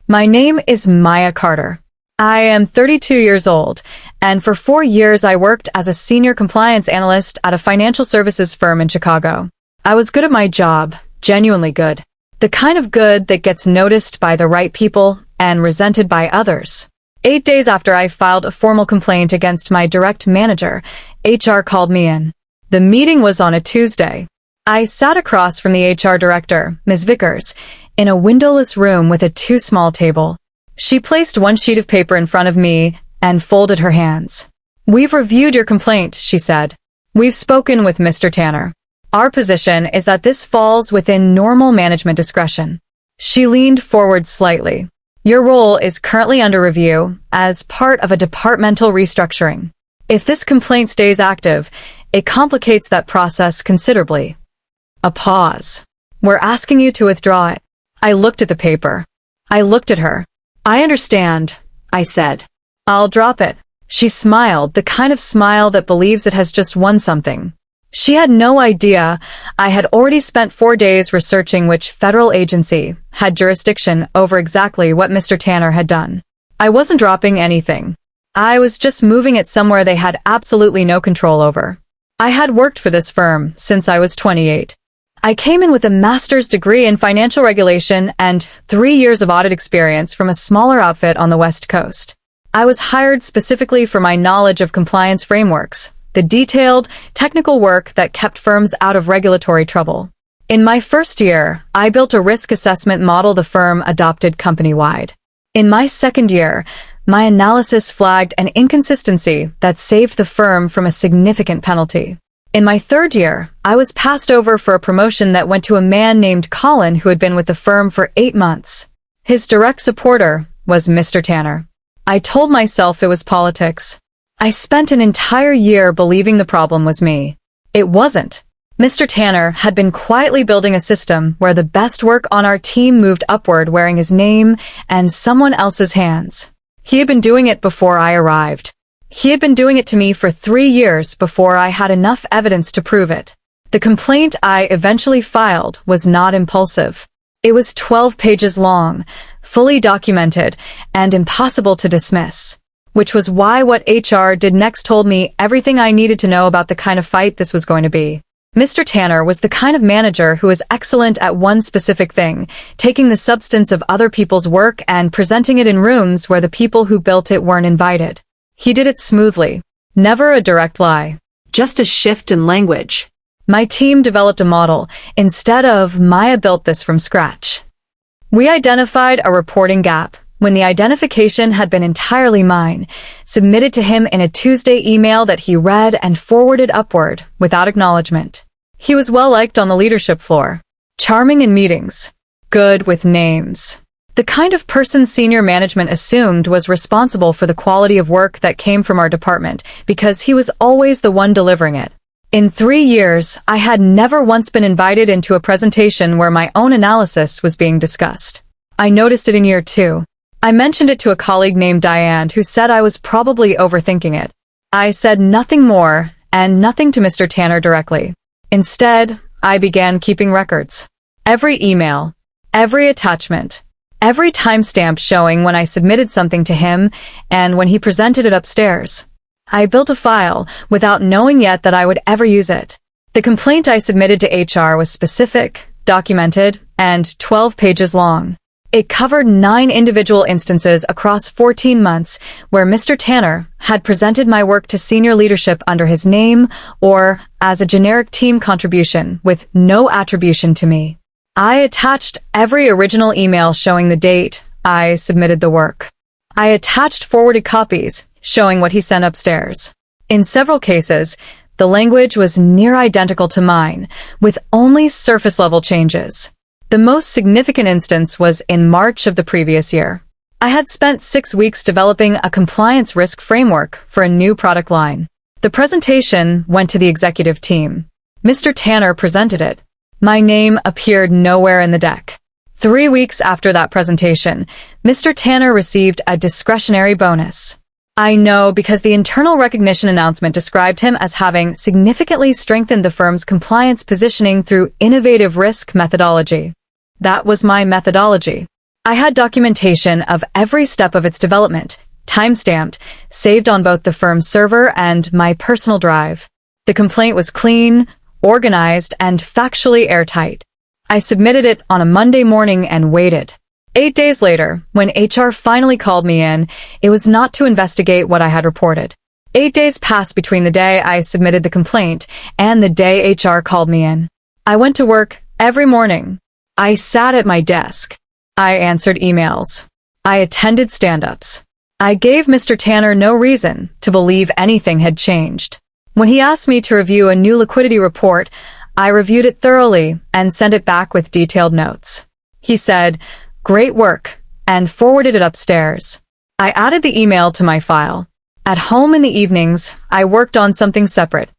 My name is Maya Carter. I am 32 years old, and for 4 years I worked as a senior compliance analyst at a financial services firm in Chicago. I was good at my job, genuinely good. The kind of good that gets noticed by the right people and resented by others. 8 days after I filed a formal complaint against my direct manager, HR called me in. The meeting was on a Tuesday. I sat across from the HR director, Ms. Vickers, in a windowless room with a too small table. She placed one sheet of paper in front of me and folded her hands. "We've reviewed your complaint," she said. "We've spoken with Mr. Tanner. Our position is that this falls within normal management discretion." She leaned forward slightly. "Your role is currently under review as part of a departmental restructuring. If this complaint stays active, it complicates that process considerably." A pause. "We're asking you to withdraw it." I looked at the paper. I looked at her. "I understand," I said. "I'll drop it." She smiled, the kind of smile that believes it has just won something. She had no idea I had already spent 4 days researching which federal agency had jurisdiction over exactly what Mr. Tanner had done. I wasn't dropping anything. I was just moving it somewhere they had absolutely no control over. I had worked for this firm since I was 28. I came in with a master's degree in financial regulation and 3 years of audit experience from a smaller outfit on the West Coast. I was hired specifically for my knowledge of compliance frameworks, the detailed, technical work that kept firms out of regulatory trouble. In my first year, I built a risk assessment model the firm adopted company-wide. In my second year, my analysis flagged an inconsistency that saved the firm from a significant penalty. In my third year, I was passed over for a promotion that went to a man named Colin who had been with the firm for 8 months. His direct supporter was Mr. Tanner. I told myself it was politics. I spent an entire year believing the problem was me. It wasn't. Mr. Tanner had been quietly building a system where the best work on our team moved upward wearing his name and someone else's hands. He had been doing it before I arrived. He had been doing it to me for 3 years before I had enough evidence to prove it. The complaint I eventually filed was not impulsive. It was 12 pages long, fully documented, and impossible to dismiss. Which was why what HR did next told me everything I needed to know about the kind of fight this was going to be. Mr. Tanner was the kind of manager who was excellent at one specific thing, taking the substance of other people's work and presenting it in rooms where the people who built it weren't invited. He did it smoothly. Never a direct lie. Just a shift in language. My team developed a model, instead of Maya built this from scratch. We identified a reporting gap. When the identification had been entirely mine, submitted to him in a Tuesday email that he read and forwarded upward without acknowledgement. He was well liked on the leadership floor. Charming in meetings. Good with names. The kind of person senior management assumed was responsible for the quality of work that came from our department because he was always the one delivering it. In 3 years, I had never once been invited into a presentation where my own analysis was being discussed. I noticed it in year 2. I mentioned it to a colleague named Diane who said I was probably overthinking it. I said nothing more and nothing to Mr. Tanner directly. Instead, I began keeping records. Every email, every attachment, every timestamp showing when I submitted something to him and when he presented it upstairs. I built a file without knowing yet that I would ever use it. The complaint I submitted to HR was specific, documented, and 12 pages long. It covered 9 individual instances across 14 months where Mr. Tanner had presented my work to senior leadership under his name or as a generic team contribution with no attribution to me. I attached every original email showing the date I submitted the work. I attached forwarded copies showing what he sent upstairs. In several cases, the language was near identical to mine, with only surface-level changes. The most significant instance was in March of the previous year. I had spent 6 weeks developing a compliance risk framework for a new product line. The presentation went to the executive team. Mr. Tanner presented it. My name appeared nowhere in the deck. 3 weeks after that presentation, Mr. Tanner received a discretionary bonus. I know because the internal recognition announcement described him as having significantly strengthened the firm's compliance positioning through innovative risk methodology. That was my methodology. I had documentation of every step of its development, time-stamped, saved on both the firm's server and my personal drive. The complaint was clean, organized, and factually airtight. I submitted it on a Monday morning and waited. 8 days later, when HR finally called me in, it was not to investigate what I had reported. 8 days passed between the day I submitted the complaint and the day HR called me in. I went to work every morning. I sat at my desk. I answered emails. I attended stand-ups. I gave Mr. Tanner no reason to believe anything had changed. When he asked me to review a new liquidity report, I reviewed it thoroughly and sent it back with detailed notes. He said, "Great work," and forwarded it upstairs. I added the email to my file. At home in the evenings, I worked on something separate.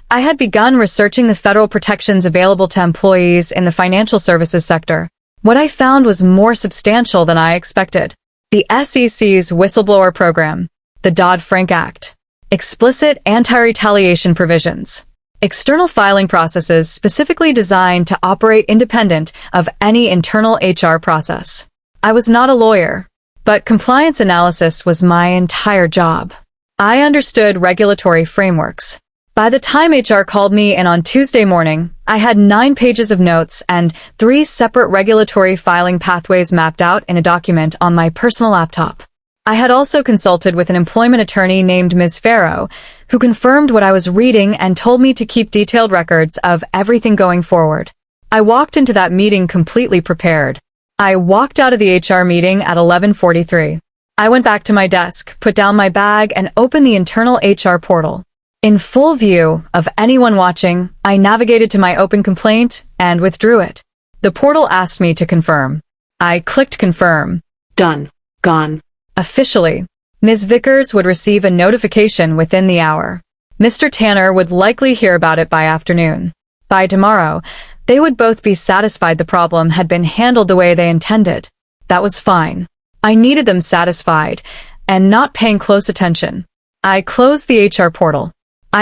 I had begun researching the federal protections available to employees in the financial services sector. What I found was more substantial than I expected. The SEC's whistleblower program, the Dodd-Frank Act, explicit anti-retaliation provisions, external filing processes specifically designed to operate independent of any internal HR process. I was not a lawyer, but compliance analysis was my entire job. I understood regulatory frameworks. By the time HR called me in on Tuesday morning, I had 9 pages of notes and 3 separate regulatory filing pathways mapped out in a document on my personal laptop. I had also consulted with an employment attorney named Ms. Farrow, who confirmed what I was reading and told me to keep detailed records of everything going forward. I walked into that meeting completely prepared. I walked out of the HR meeting at 11:43. I went back to my desk, put down my bag, and opened the internal HR portal. In full view of anyone watching, I navigated to my open complaint and withdrew it. The portal asked me to confirm. I clicked confirm. Done. Gone. Officially, Ms. Vickers would receive a notification within the hour. Mr. Tanner would likely hear about it by afternoon. By tomorrow, they would both be satisfied the problem had been handled the way they intended. That was fine. I needed them satisfied and not paying close attention. I closed the HR portal.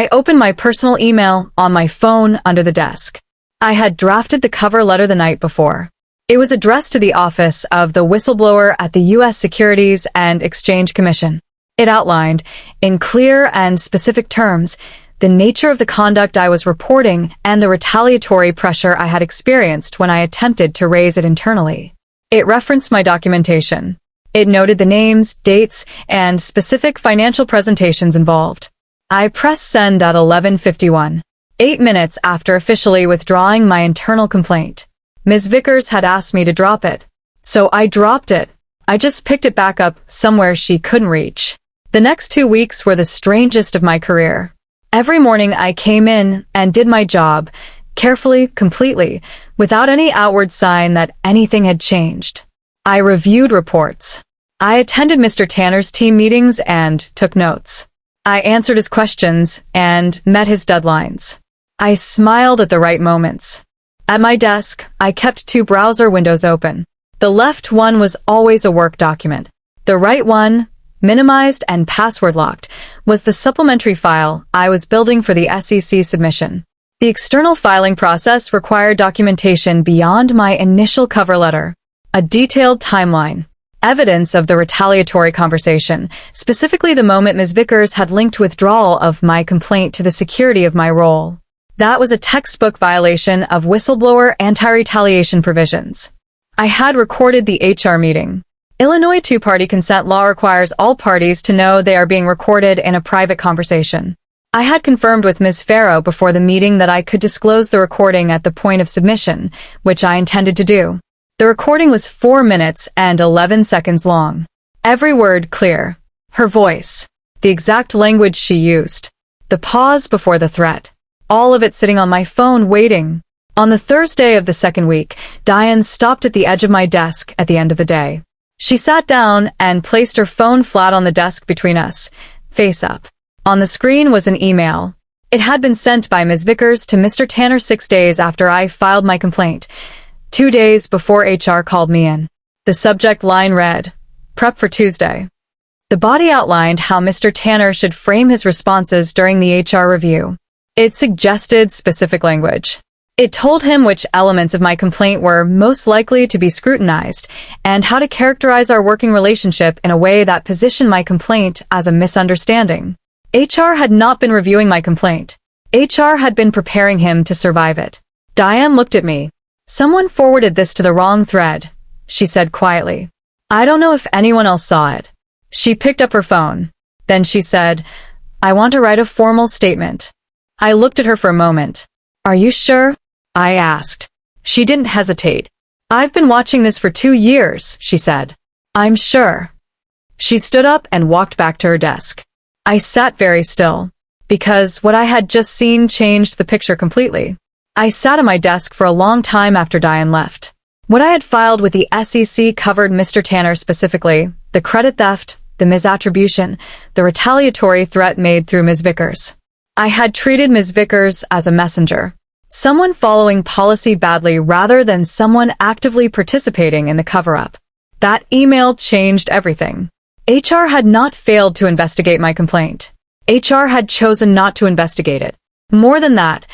I opened my personal email on my phone under the desk. I had drafted the cover letter the night before. It was addressed to the office of the whistleblower at the U.S. Securities and Exchange Commission. It outlined, in clear and specific terms, the nature of the conduct I was reporting and the retaliatory pressure I had experienced when I attempted to raise it internally. It referenced my documentation. It noted the names, dates, and specific financial presentations involved. I pressed send at 11:51, 8 minutes after officially withdrawing my internal complaint. Ms. Vickers had asked me to drop it, so I dropped it. I just picked it back up somewhere she couldn't reach. The next 2 weeks were the strangest of my career. Every morning I came in and did my job, carefully, completely, without any outward sign that anything had changed. I reviewed reports. I attended Mr. Tanner's team meetings and took notes. I answered his questions and met his deadlines. I smiled at the right moments. At my desk, I kept 2 browser windows open. The left one was always a work document. The right one, minimized and password locked, was the supplementary file I was building for the SEC submission. The external filing process required documentation beyond my initial cover letter. A detailed timeline, evidence of the retaliatory conversation, specifically the moment Ms. Vickers had linked withdrawal of my complaint to the security of my role. That was a textbook violation of whistleblower anti-retaliation provisions. I had recorded the HR meeting. Illinois two-party consent law requires all parties to know they are being recorded in a private conversation. I had confirmed with Ms. Farrow before the meeting that I could disclose the recording at the point of submission, which I intended to do. The recording was 4 minutes and 11 seconds long. Every word clear. Her voice. The exact language she used. The pause before the threat. All of it sitting on my phone waiting. On the Thursday of the second week, Diane stopped at the edge of my desk at the end of the day. She sat down and placed her phone flat on the desk between us, face up. On the screen was an email. It had been sent by Ms. Vickers to Mr. Tanner 6 days after I filed my complaint, 2 days before HR called me in. The subject line read, "Prep for Tuesday." The body outlined how Mr. Tanner should frame his responses during the HR review. It suggested specific language. It told him which elements of my complaint were most likely to be scrutinized and how to characterize our working relationship in a way that positioned my complaint as a misunderstanding. HR had not been reviewing my complaint. HR had been preparing him to survive it. Diane looked at me. "Someone forwarded this to the wrong thread," she said quietly. "I don't know if anyone else saw it." She picked up her phone. Then she said, "I want to write a formal statement." I looked at her for a moment. "Are you sure?" I asked. She didn't hesitate. "I've been watching this for 2 years," she said. "I'm sure." She stood up and walked back to her desk. I sat very still, because what I had just seen changed the picture completely. I sat at my desk for a long time after Diane left. What I had filed with the SEC covered Mr. Tanner specifically, the credit theft, the misattribution, the retaliatory threat made through Ms. Vickers. I had treated Ms. Vickers as a messenger, someone following policy badly rather than someone actively participating in the cover-up. That email changed everything. HR had not failed to investigate my complaint. HR had chosen not to investigate it. More than that,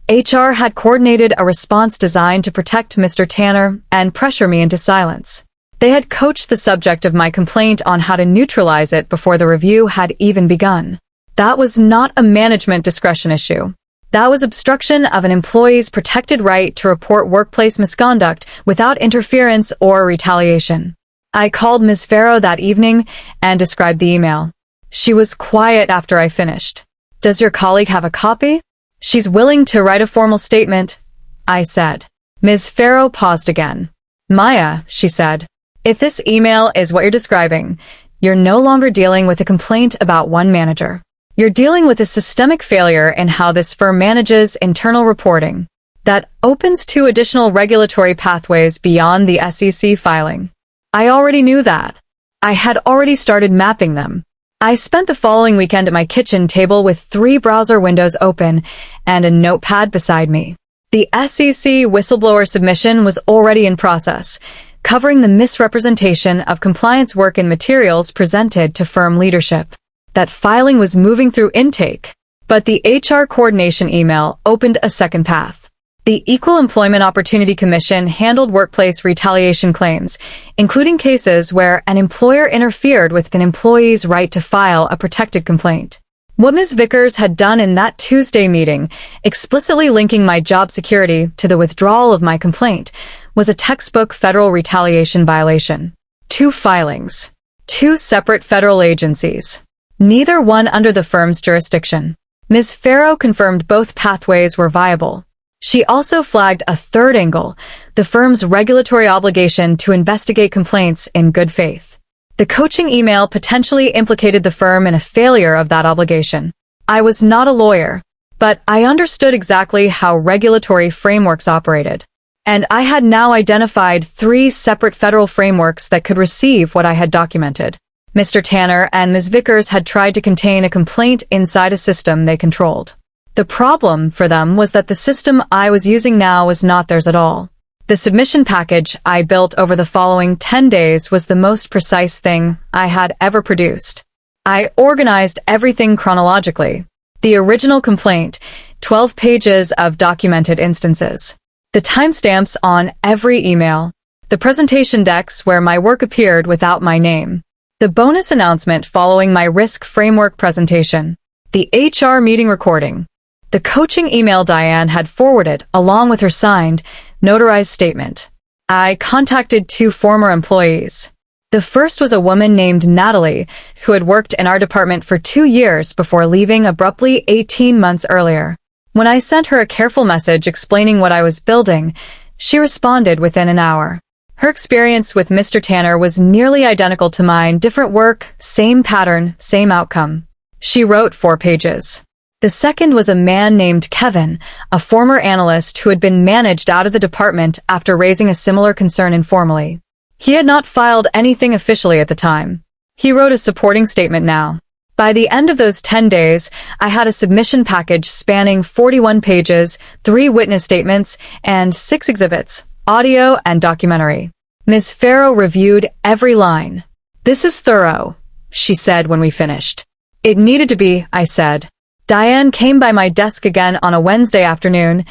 HR had coordinated a response designed to protect Mr. Tanner and pressure me into silence. They had coached the subject of my complaint on how to neutralize it before the review had even begun. That was not a management discretion issue. That was obstruction of an employee's protected right to report workplace misconduct without interference or retaliation. I called Ms. Farrow that evening and described the email. She was quiet after I finished. "Does your colleague have a copy?" "She's willing to write a formal statement," I said. Ms. Farrow paused again. "Maya," she said, "if this email is what you're describing, you're no longer dealing with a complaint about one manager. You're dealing with a systemic failure in how this firm manages internal reporting. That opens 2 additional regulatory pathways beyond the SEC filing." I already knew that. I had already started mapping them. I spent the following weekend at my kitchen table with 3 browser windows open and a notepad beside me. The SEC whistleblower submission was already in process, covering the misrepresentation of compliance work in materials presented to firm leadership. That filing was moving through intake, but the HR coordination email opened a second path. The Equal Employment Opportunity Commission handled workplace retaliation claims, including cases where an employer interfered with an employee's right to file a protected complaint. What Ms. Vickers had done in that Tuesday meeting, explicitly linking my job security to the withdrawal of my complaint, was a textbook federal retaliation violation. 2 filings. 2 separate federal agencies. Neither one under the firm's jurisdiction. Ms. Farrow confirmed both pathways were viable. She also flagged a third angle, the firm's regulatory obligation to investigate complaints in good faith. The coaching email potentially implicated the firm in a failure of that obligation. I was not a lawyer, but I understood exactly how regulatory frameworks operated. And I had now identified 3 separate federal frameworks that could receive what I had documented. Mr. Tanner and Ms. Vickers had tried to contain a complaint inside a system they controlled. The problem for them was that the system I was using now was not theirs at all. The submission package I built over the following 10 days was the most precise thing I had ever produced. I organized everything chronologically. The original complaint, 12 pages of documented instances. The timestamps on every email. The presentation decks where my work appeared without my name. The bonus announcement following my risk framework presentation. The HR meeting recording. The coaching email Diane had forwarded, along with her signed, notarized statement. I contacted 2 former employees. The first was a woman named Natalie, who had worked in our department for 2 years before leaving abruptly 18 months earlier. When I sent her a careful message explaining what I was building, she responded within an hour. Her experience with Mr. Tanner was nearly identical to mine, different work, same pattern, same outcome. She wrote 4 pages. The second was a man named Kevin, a former analyst who had been managed out of the department after raising a similar concern informally. He had not filed anything officially at the time. He wrote a supporting statement now. By the end of those 10 days, I had a submission package spanning 41 pages, 3 witness statements, and 6 exhibits, audio and documentary. Ms. Farrow reviewed every line. "This is thorough," she said when we finished. "It needed to be," I said. Diane came by my desk again on a Wednesday afternoon.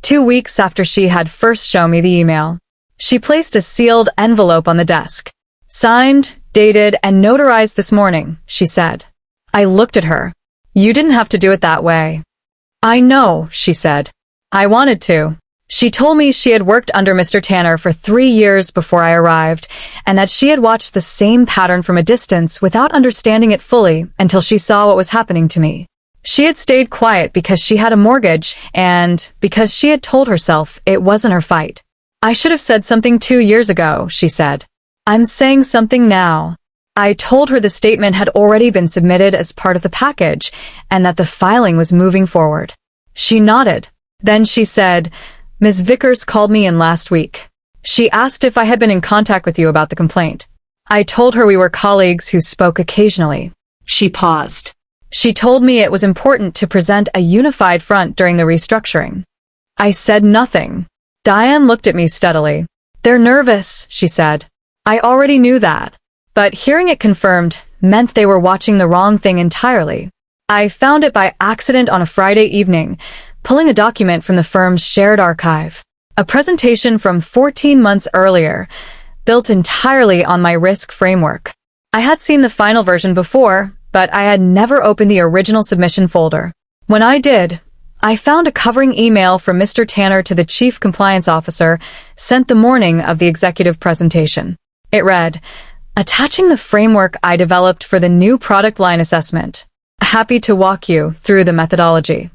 2 weeks after she had first shown me the email. She placed a sealed envelope on the desk. Signed, dated, and notarized this morning, she said. I looked at her. You didn't have to do it that way. I know, she said. I wanted to. She told me she had worked under Mr. Tanner for 3 years before I arrived, and that she had watched the same pattern from a distance without understanding it fully until she saw what was happening to me. She had stayed quiet because she had a mortgage and because she had told herself it wasn't her fight. I should have said something 2 years ago, she said. I'm saying something now. I told her the statement had already been submitted as part of the package and that the filing was moving forward. She nodded. Then she said, Ms. Vickers called me in last week. She asked if I had been in contact with you about the complaint. I told her we were colleagues who spoke occasionally. She paused. She told me it was important to present a unified front during the restructuring. I said nothing. Diane looked at me steadily. They're nervous, she said. I already knew that. But hearing it confirmed meant they were watching the wrong thing entirely. I found it by accident on a Friday evening, pulling a document from the firm's shared archive. A presentation from 14 months earlier, built entirely on my risk framework. I had seen the final version before, but I had never opened the original submission folder. When I did, I found a covering email from Mr. Tanner to the Chief Compliance Officer sent the morning of the executive presentation. It read, attaching the framework I developed for the new product line assessment. Happy to walk you through the methodology.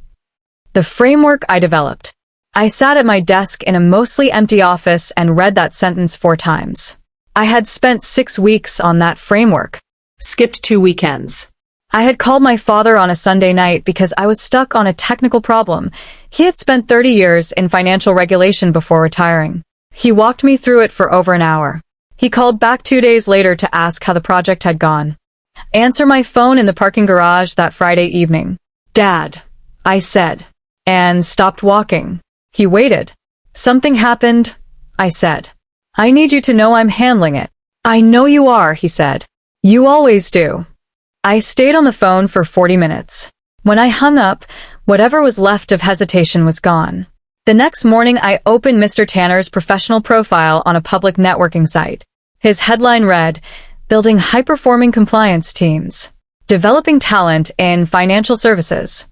The framework I developed. I sat at my desk in a mostly empty office and read that sentence 4 times. I had spent 6 weeks on that framework. Skipped 2 weekends. I had called my father on a Sunday night because I was stuck on a technical problem. He had spent 30 years in financial regulation before retiring. He walked me through it for over an hour. He called back 2 days later to ask how the project had gone. Answer my phone in the parking garage that Friday evening. Dad, I said, and stopped walking. He waited. Something happened, I said. I need you to know I'm handling it. I know you are, he said. You always do. I stayed on the phone for 40 minutes. When I hung up, whatever was left of hesitation was gone. The next morning, I opened Mr. Tanner's professional profile on a public networking site. His headline read, Building High-Performing Compliance Teams. Developing Talent in Financial Services.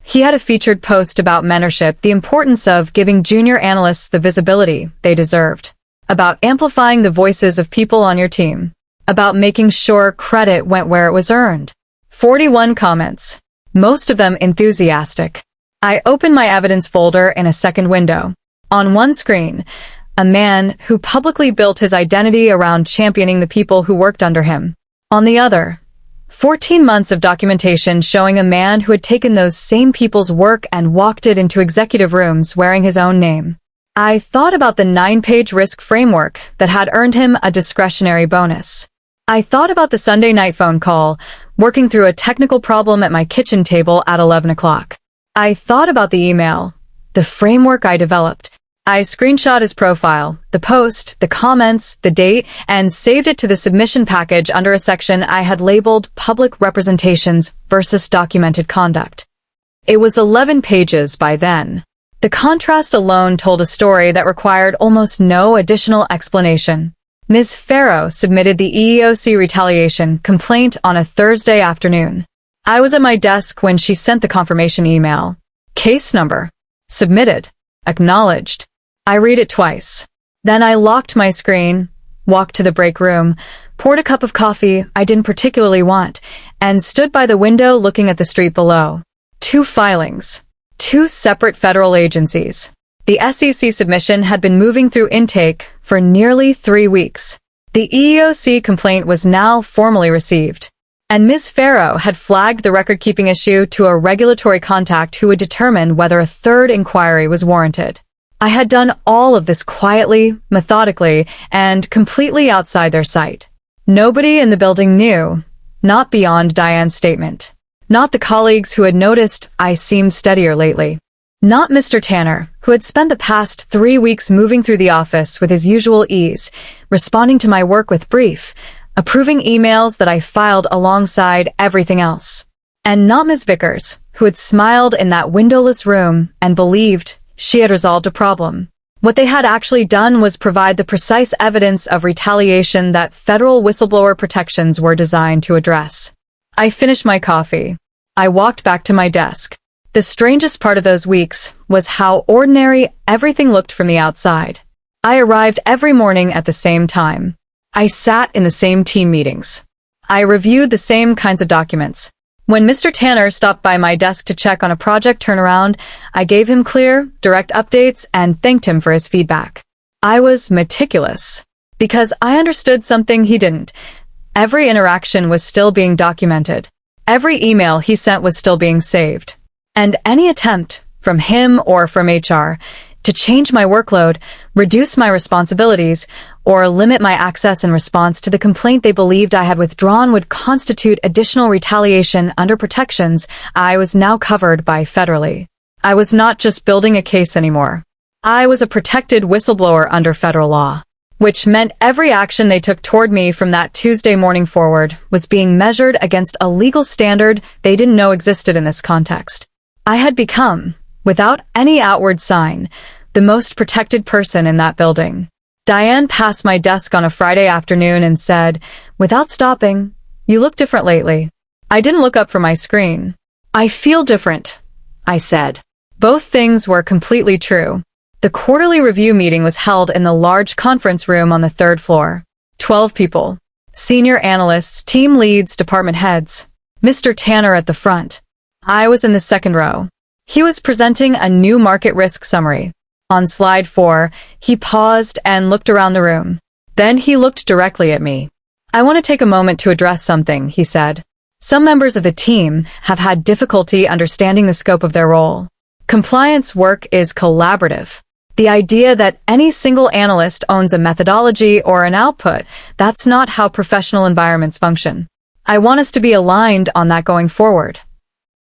He had a featured post about mentorship, the importance of giving junior analysts the visibility they deserved, about amplifying the voices of people on your team, about making sure credit went where it was earned. 41 comments, most of them enthusiastic. I opened my evidence folder in a second window. On one screen, a man who publicly built his identity around championing the people who worked under him. On the other, 14 months of documentation showing a man who had taken those same people's work and walked it into executive rooms wearing his own name. I thought about the 9-page risk framework that had earned him a discretionary bonus. I thought about the Sunday night phone call, working through a technical problem at my kitchen table at 11 o'clock. I thought about the email, the framework I developed. I screenshot his profile, the post, the comments, the date, and saved it to the submission package under a section I had labeled Public Representations versus Documented Conduct. It was 11 pages by then. The contrast alone told a story that required almost no additional explanation. Ms. Farrow submitted the EEOC retaliation complaint on a Thursday afternoon. I was at my desk when she sent the confirmation email. Case number. Submitted. Acknowledged. I read it twice. Then I locked my screen, walked to the break room, poured a cup of coffee I didn't particularly want, and stood by the window looking at the street below. 2 filings. 2 separate federal agencies. The SEC submission had been moving through intake for nearly 3 weeks. The EEOC complaint was now formally received. And Ms. Farrow had flagged the record-keeping issue to a regulatory contact who would determine whether a third inquiry was warranted. I had done all of this quietly, methodically, and completely outside their sight. Nobody in the building knew, not beyond Diane's statement. Not the colleagues who had noticed I seemed steadier lately. Not Mr. Tanner, who had spent the past 3 weeks moving through the office with his usual ease, responding to my work with brief, approving emails that I filed alongside everything else. And not Ms. Vickers, who had smiled in that windowless room and believed She had resolved a problem. What they had actually done was provide the precise evidence of retaliation that federal whistleblower protections were designed to address. I finished my coffee. I walked back to my desk. The strangest part of those weeks was how ordinary everything looked from the outside. I arrived every morning at the same time. I sat in the same team meetings. I reviewed the same kinds of documents. When Mr. Tanner stopped by my desk to check on a project turnaround, I gave him clear, direct updates and thanked him for his feedback. I was meticulous because I understood something he didn't. Every interaction was still being documented. Every email he sent was still being saved. And any attempt, from him or from HR, to change my workload, reduce my responsibilities, or limit my access in response to the complaint they believed I had withdrawn would constitute additional retaliation under protections I was now covered by federally. I was not just building a case anymore. I was a protected whistleblower under federal law, which meant every action they took toward me from that Tuesday morning forward was being measured against a legal standard they didn't know existed in this context. I had become, without any outward sign, the most protected person in that building. Diane passed my desk on a Friday afternoon and said, without stopping, "You look different lately." I didn't look up from my screen. "I feel different," I said. Both things were completely true. The quarterly review meeting was held in the large conference room on the third floor. 12 people. Senior analysts, team leads, department heads. Mr. Tanner at the front. I was in the second row. He was presenting a new market risk summary. On slide 4, he paused and looked around the room. Then he looked directly at me. "I want to take a moment to address something," he said. "Some members of the team have had difficulty understanding the scope of their role. Compliance work is collaborative. The idea that any single analyst owns a methodology or an output, that's not how professional environments function. I want us to be aligned on that going forward."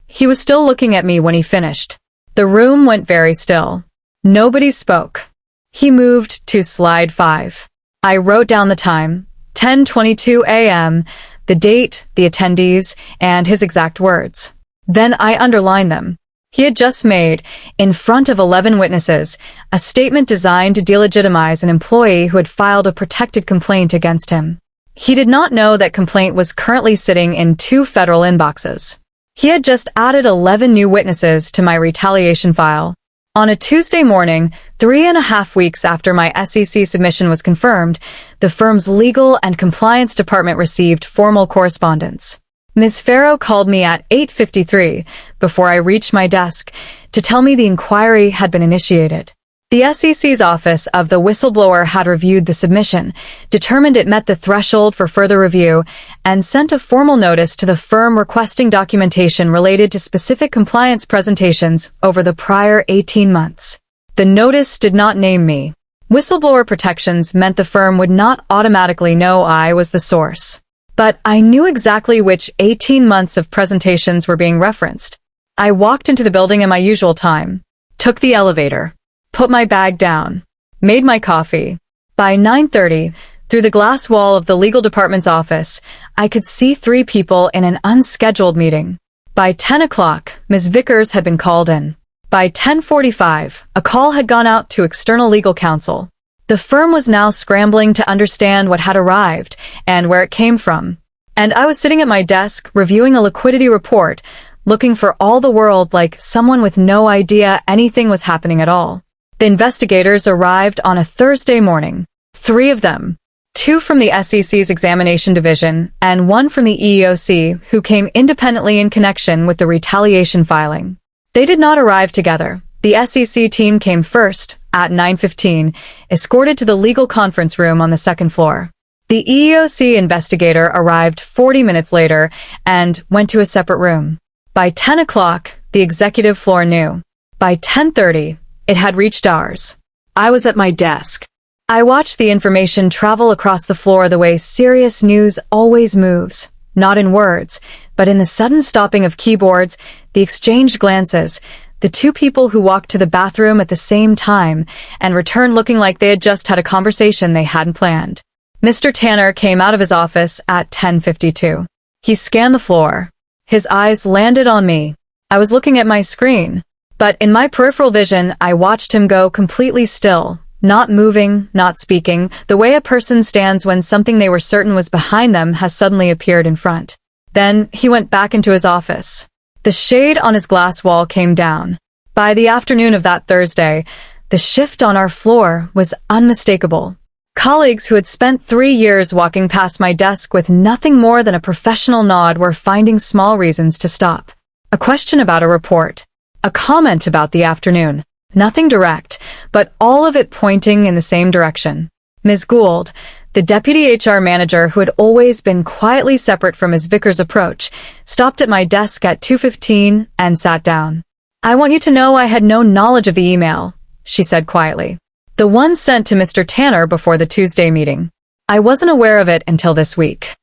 He was still looking at me when he finished. The room went very still. Nobody spoke. He moved to slide 5. I wrote down the time, 10:22 a.m., the date, the attendees, and his exact words. Then I underlined them. He had just made, in front of 11 witnesses, a statement designed to delegitimize an employee who had filed a protected complaint against him. He did not know that complaint was currently sitting in 2 federal inboxes. He had just added 11 new witnesses to my retaliation file. On a Tuesday morning, 3.5 weeks after my SEC submission was confirmed, the firm's legal and compliance department received formal correspondence. Ms. Farrow called me at 8:53 before I reached my desk to tell me the inquiry had been initiated. The SEC's Office of the Whistleblower had reviewed the submission, determined it met the threshold for further review, and sent a formal notice to the firm requesting documentation related to specific compliance presentations over the prior 18 months. The notice did not name me. Whistleblower protections meant the firm would not automatically know I was the source. But I knew exactly which 18 months of presentations were being referenced. I walked into the building in my usual time, took the elevator, put my bag down, made my coffee. By 9:30, through the glass wall of the legal department's office, I could see 3 people in an unscheduled meeting. By 10 o'clock, Ms. Vickers had been called in. By 10:45, a call had gone out to external legal counsel. The firm was now scrambling to understand what had arrived and where it came from. And I was sitting at my desk reviewing a liquidity report, looking for all the world like someone with no idea anything was happening at all. The investigators arrived on a Thursday morning. 3 of them. 2 from the SEC's examination division and 1 from the EEOC who came independently in connection with the retaliation filing. They did not arrive together. The SEC team came first, at 9:15, escorted to the legal conference room on the second floor. The EEOC investigator arrived 40 minutes later and went to a separate room. By 10 o'clock, the executive floor knew. By 10:30, it had reached ours. I was at my desk. I watched the information travel across the floor the way serious news always moves, not in words, but in the sudden stopping of keyboards, the exchanged glances, the 2 people who walked to the bathroom at the same time and returned looking like they had just had a conversation they hadn't planned. Mr. Tanner came out of his office at 10:52. He scanned the floor. His eyes landed on me. I was looking at my screen, But in my peripheral vision, I watched him go completely still, not moving, not speaking, the way a person stands when something they were certain was behind them has suddenly appeared in front. Then he went back into his office. The shade on his glass wall came down. By the afternoon of that Thursday, the shift on our floor was unmistakable. Colleagues who had spent 3 years walking past my desk with nothing more than a professional nod were finding small reasons to stop. A question about a report. A comment about the afternoon. Nothing direct, but all of it pointing in the same direction. Ms. Gould, the deputy HR manager who had always been quietly separate from Ms. Vickers' approach, stopped at my desk at 2:15 and sat down. "I want you to know I had no knowledge of the email," she said quietly. "The one sent to Mr. Tanner before the Tuesday meeting. I wasn't aware of it until this week."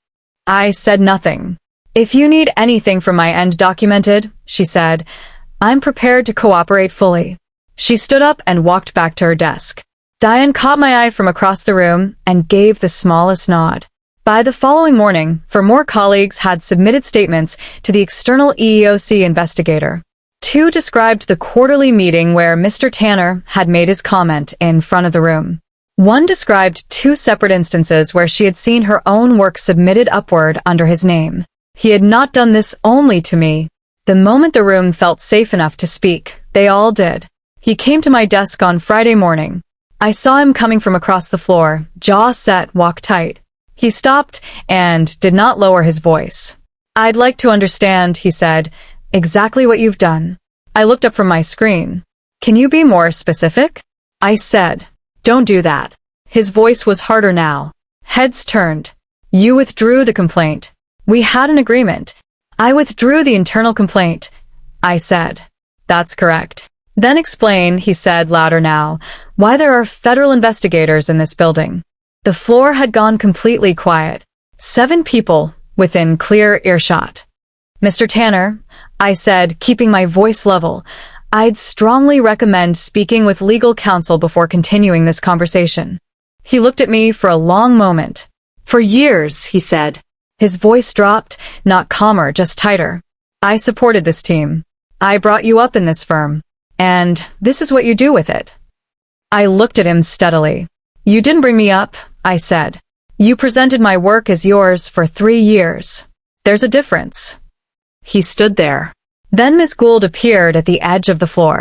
I said nothing. "If you need anything from my end documented," she said, "I'm prepared to cooperate fully." She stood up and walked back to her desk. Diane caught my eye from across the room and gave the smallest nod. By the following morning, 4 more colleagues had submitted statements to the external EEOC investigator. 2 described the quarterly meeting where Mr. Tanner had made his comment in front of the room. 1 described 2 separate instances where she had seen her own work submitted upward under his name. He had not done this only to me. The moment the room felt safe enough to speak, they all did. He came to my desk on Friday morning. I saw him coming from across the floor, jaw set, walk tight. He stopped and did not lower his voice. "I'd like to understand," he said, "exactly what you've done." I looked up from my screen. "Can you be more specific?" I said. "Don't do that." His voice was harder now. Heads turned. "You withdrew the complaint. We had an agreement." "I withdrew the internal complaint," I said. "That's correct." "Then explain," he said louder now, "why there are federal investigators in this building." The floor had gone completely quiet. 7 people within clear earshot. "Mr. Tanner," I said, keeping my voice level, "I'd strongly recommend speaking with legal counsel before continuing this conversation." He looked at me for a long moment. "For years," he said. His voice dropped, not calmer, just tighter. "I supported this team. I brought you up in this firm. And this is what you do with it." I looked at him steadily. "You didn't bring me up," I said. "You presented my work as yours for 3 years. There's a difference." He stood there. Then Ms. Gould appeared at the edge of the floor.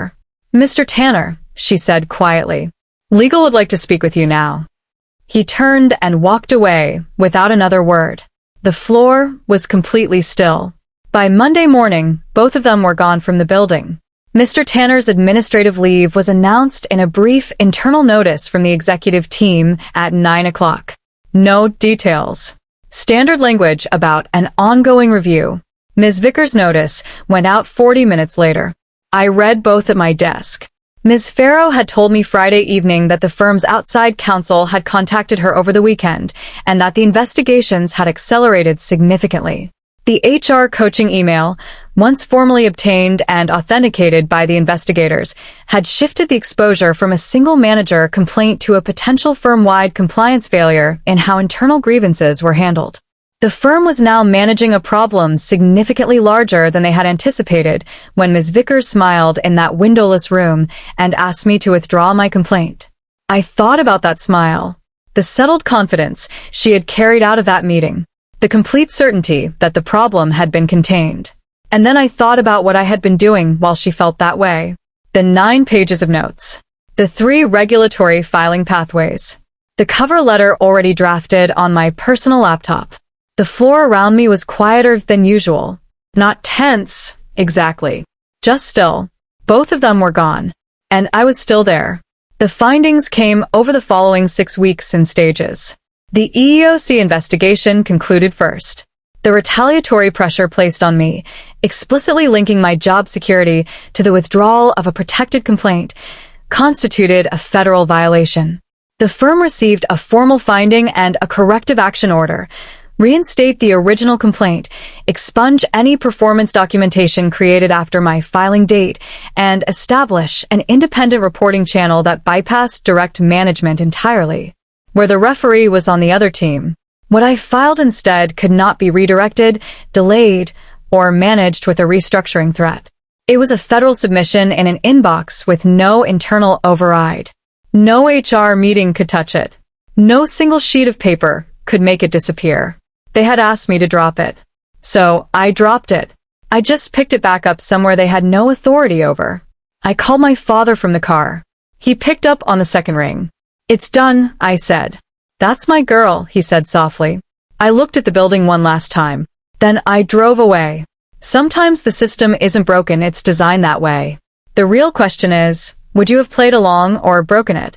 "Mr. Tanner," she said quietly, "legal would like to speak with you now." He turned and walked away without another word. The floor was completely still. By Monday morning, both of them were gone from the building. Mr. Tanner's administrative leave was announced in a brief internal notice from the executive team at 9 o'clock. No details. Standard language about an ongoing review. Ms. Vickers' notice went out 40 minutes later. I read both at my desk. Ms. Farrow had told me Friday evening that the firm's outside counsel had contacted her over the weekend and that the investigations had accelerated significantly. The HR coaching email, once formally obtained and authenticated by the investigators, had shifted the exposure from a single manager complaint to a potential firm-wide compliance failure in how internal grievances were handled. The firm was now managing a problem significantly larger than they had anticipated when Ms. Vickers smiled in that windowless room and asked me to withdraw my complaint. I thought about that smile, the settled confidence she had carried out of that meeting, the complete certainty that the problem had been contained. And then I thought about what I had been doing while she felt that way. The 9 pages of notes. The 3 regulatory filing pathways. The cover letter already drafted on my personal laptop. The floor around me was quieter than usual. Not tense, exactly. Just still. Both of them were gone. And I was still there. The findings came over the following 6 weeks in stages. The EEOC investigation concluded first. The retaliatory pressure placed on me, explicitly linking my job security to the withdrawal of a protected complaint, constituted a federal violation. The firm received a formal finding and a corrective action order, reinstate the original complaint, expunge any performance documentation created after my filing date, and establish an independent reporting channel that bypassed direct management entirely. Where the referee was on the other team, what I filed instead could not be redirected, delayed, or managed with a restructuring threat. It was a federal submission in an inbox with no internal override. No HR meeting could touch it. No single sheet of paper could make it disappear. They had asked me to drop it. So I dropped it. I just picked it back up somewhere they had no authority over. I called my father from the car. He picked up on the second ring. "It's done," I said. "That's my girl," he said softly. I looked at the building one last time. Then I drove away. Sometimes the system isn't broken, it's designed that way. The real question is, would you have played along or broken it?